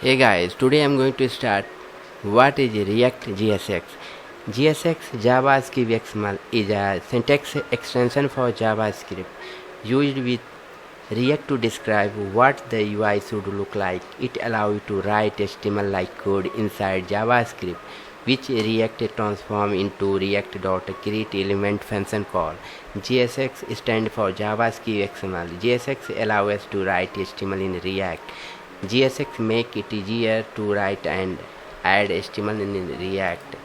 Hey guys, today I'm going to start what is React JSX. JSX 𝗧𝘂𝗃𝗦𝗰 is a syntax extension for JavaScript used with React to describe what the UI should look like. It allows you to write HTML-like code inside JavaScript, which React transforms into React.createElement function call. JSX stands for 𝗧𝘂𝗃𝗦𝗰. JSX allows us to write HTML in React. JSX make it easier to write and add HTML in React.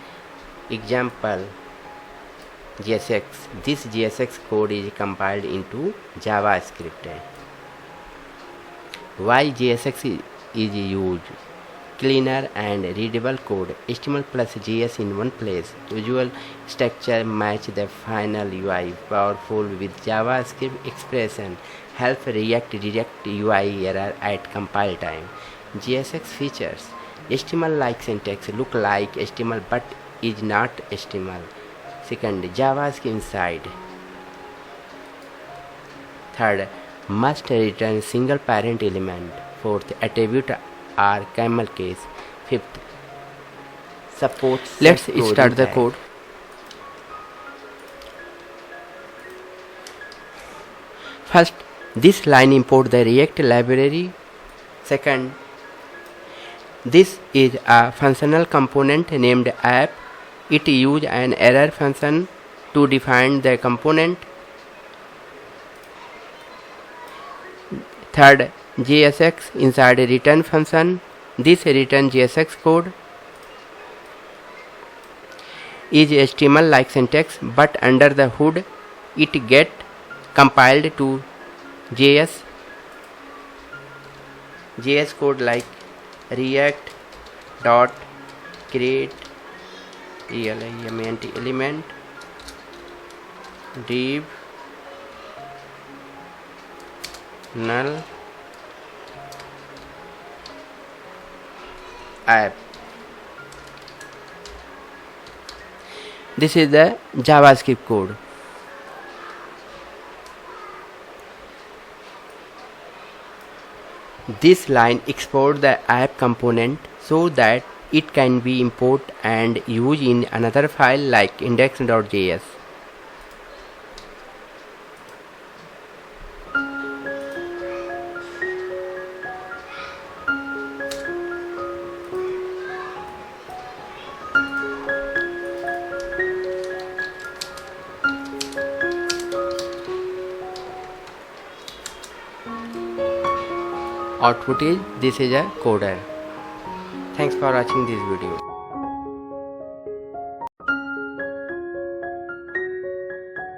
Example JSX. This JSX code is compiled into JavaScript. Why JSX is used? Cleaner and readable code. HTML plus JS in one place. Usual structure match the final UI. Powerful with JavaScript expression. Help React detect UI error at compile time. JSX features. HTML-like syntax look like HTML but is not HTML. Second, JavaScript inside. Third, must return single parent element. Fourth, attribute are camel case. Fifth, supports. Let's start the code. First, this line import the React library. Second, this is a functional component named app. It uses an error function to define the component. Third, JSX inside a return function. This return JSX code is HTML-like syntax, but under the hood it get compiled to JS code like React dot create element div null app. This is the JavaScript code. This line exports the app component so that it can be imported and used in another file like index.js. Output is this is a coder. Thanks for watching this video.